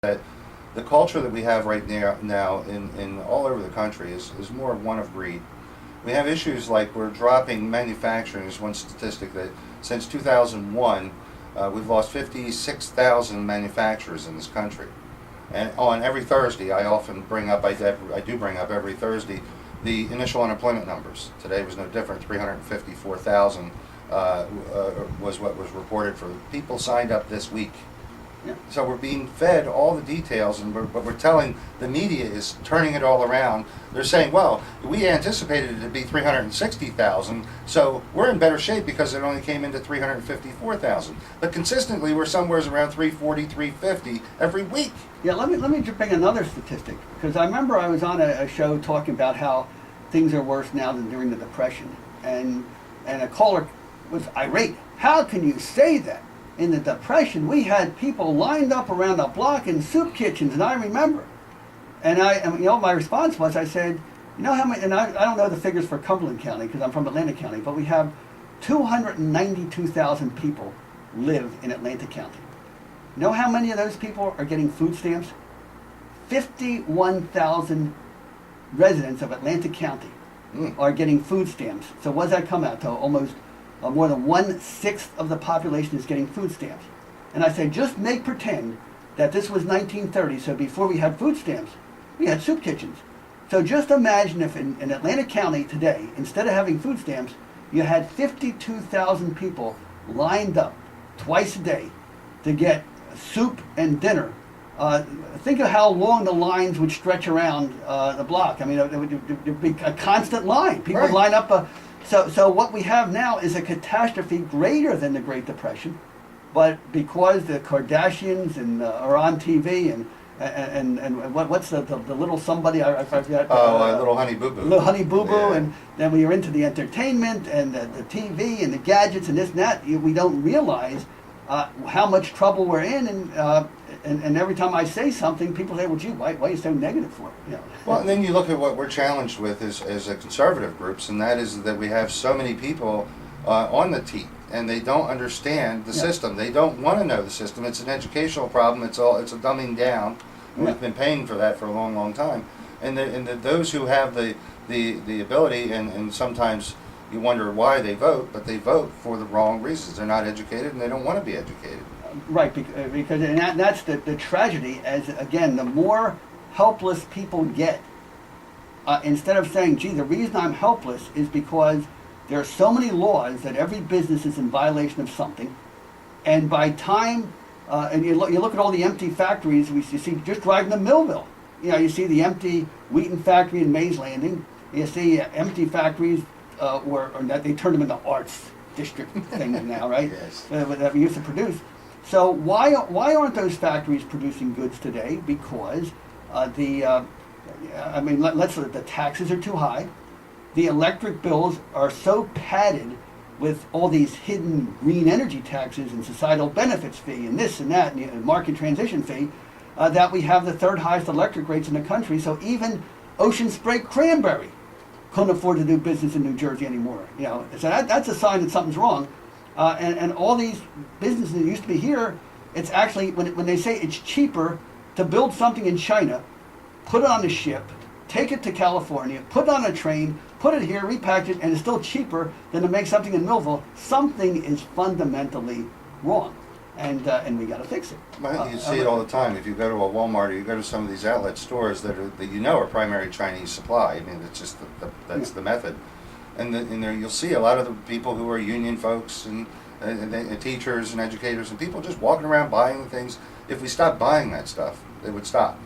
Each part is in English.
that the culture that we have right now in all over the country is more one of greed. We have issues like we're dropping manufacturing. There's one statistic that since 2001, we've lost 56,000 manufacturers in this country. And on every Thursday, I often bring up, I do bring up every Thursday, the initial unemployment numbers. Today was no different. 354,000 was what was reported for people signed up this week. Yeah. So we're being fed all the details, but we're telling the media is turning it all around. They're saying, well, we anticipated it to be 360,000, so we're in better shape because it only came into 354,000. But consistently, we're somewhere around 340, 350 every week. Yeah, let me just bring another statistic, because I remember I was on a show talking about how things are worse now than during the Depression, and a caller was irate. How can you say that? In the Depression, we had people lined up around the block in soup kitchens, and I remember. And my response was, I said, you know how many, and I don't know the figures for Cumberland County because I'm from Atlantic County, but we have 292,000 people live in Atlantic County. You know how many of those people are getting food stamps? 51,000 residents of Atlantic County are getting food stamps. So what does that come out to? Almost more than 1/6 of the population is getting food stamps. And I say, just make pretend that this was 1930, so before we had food stamps, we had soup kitchens. So just imagine if in Atlantic County today, instead of having food stamps, you had 52,000 people lined up twice a day to get soup and dinner. Think of how long the lines would stretch around the block. I mean, it would be a constant line. People would line up. So what we have now is a catastrophe greater than the Great Depression, but because the Kardashians are on TV and what's the little somebody I forgot? Little Honey Boo Boo. Little Honey Boo Boo, and then when you're into the entertainment and the TV and the gadgets and this and that, we don't realize how much trouble we're in, and every time I say something, people say, well, gee, why are you so negative for it? You know. Well, and then you look at what we're challenged with as a conservative groups, and that is that we have so many people on the T, and they don't understand the system. They don't want to know the system. It's an educational problem. It's a dumbing down. And we've been paying for that for a long, long time. And those who have the ability, and sometimes you wonder why they vote, but they vote for the wrong reasons. They're not educated, and they don't want to be educated. Right, because and that's the tragedy. As again, the more helpless people get, instead of saying, "Gee, the reason I'm helpless is because there are so many laws that every business is in violation of something," and by time, and you look at all the empty factories you see just driving to Millville. You know, you see the empty Wheaton factory in Mays Landing. You see empty factories or that they turn them into arts district things now, right? Yes. That we used to produce. So why aren't those factories producing goods today? Because the taxes are too high. The electric bills are so padded with all these hidden green energy taxes and societal benefits fee and this and that and market transition fee that we have the third highest electric rates in the country. So even Ocean Spray Cranberry couldn't afford to do business in New Jersey anymore. You know, so that's a sign that something's wrong. And all these businesses that used to be here, it's actually, when they say it's cheaper to build something in China, put it on a ship, take it to California, put it on a train, put it here, repackage it, and it's still cheaper than to make something in Millville, something is fundamentally wrong. And we got to fix it. Well, you see it all the time. If you go to a Walmart or you go to some of these outlet stores that are primary Chinese supply. I mean, it's just that's the method. And there you'll see a lot of the people who are union folks and teachers and educators and people just walking around buying the things. If we stopped buying that stuff, they would stop.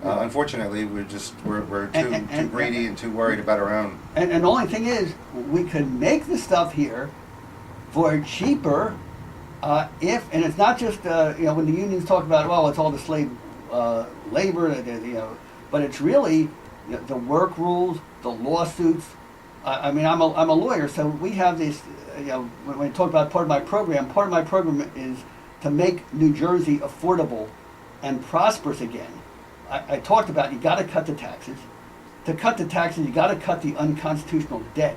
Unfortunately, we're too greedy and too worried about our own. And the only thing is, we could make the stuff here for cheaper. And it's not just when the unions talk about, well, it's all the slave labor, but it's really the work rules, the lawsuits. I mean, I'm a lawyer, so we have this. When we talk about part of my program is to make New Jersey affordable and prosperous again. I talked about you got to cut the taxes. To cut the taxes, you got to cut the unconstitutional debt.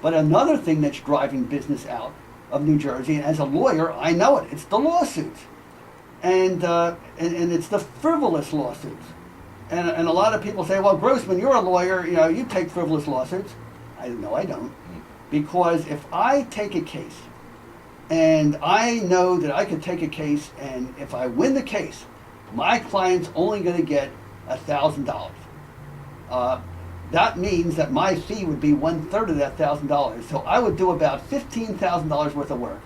But another thing that's driving business out of New Jersey, and as a lawyer, I know it. It's the lawsuits. and it's the frivolous lawsuits. And a lot of people say, well, Grossman, you're a lawyer, you take frivolous lawsuits. No, I don't. Because if I take a case, and I know that I could take a case, and if I win the case, my client's only going to get $1,000. That means that my fee would be 1/3 of that $1,000. So I would do about $15,000 worth of work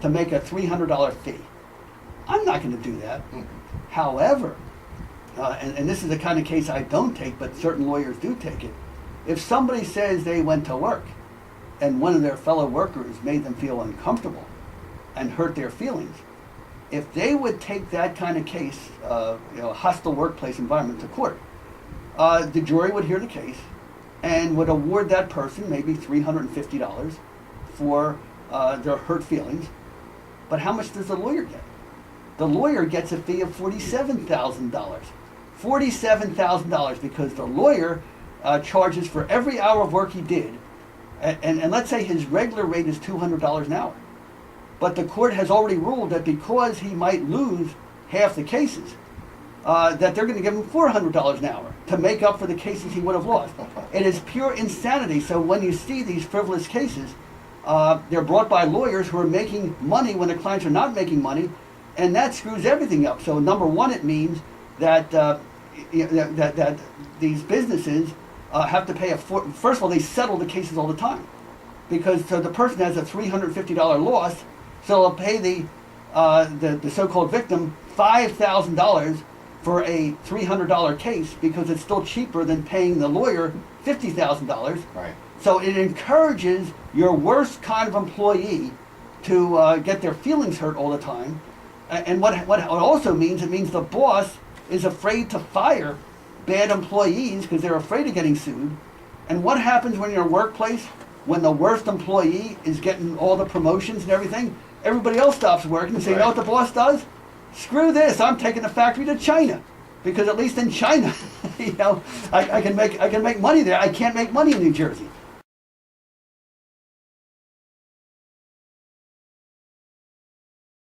to make a $300 fee. I'm not going to do that. However, and this is the kind of case I don't take, but certain lawyers do take it. If somebody says they went to work and one of their fellow workers made them feel uncomfortable and hurt their feelings, if they would take that kind of case, hostile workplace environment to court, the jury would hear the case and would award that person maybe $350 for their hurt feelings. But how much does the lawyer get? The lawyer gets a fee of $47,000. $47,000 because the lawyer charges for every hour of work he did. And let's say his regular rate is $200 an hour. But the court has already ruled that because he might lose half the cases, that they're going to give him $400 an hour to make up for the cases he would have lost. It is pure insanity. So when you see these frivolous cases, they're brought by lawyers who are making money when the clients are not making money, and that screws everything up. So number one, it means that that these businesses have to pay first of all, they settle the cases all the time, because so the person has a $350 loss, so they'll pay the so-called victim $5,000 for a $300 case because it's still cheaper than paying the lawyer $50,000. Right. So it encourages your worst kind of employee to get their feelings hurt all the time. And what it also means, it means the boss is afraid to fire bad employees because they're afraid of getting sued. And what happens when you're in a workplace when the worst employee is getting all the promotions and everything? Everybody else stops working and say, You know what the boss does? Screw this, I'm taking the factory to China. Because at least in China, I can make money there. I can't make money in New Jersey.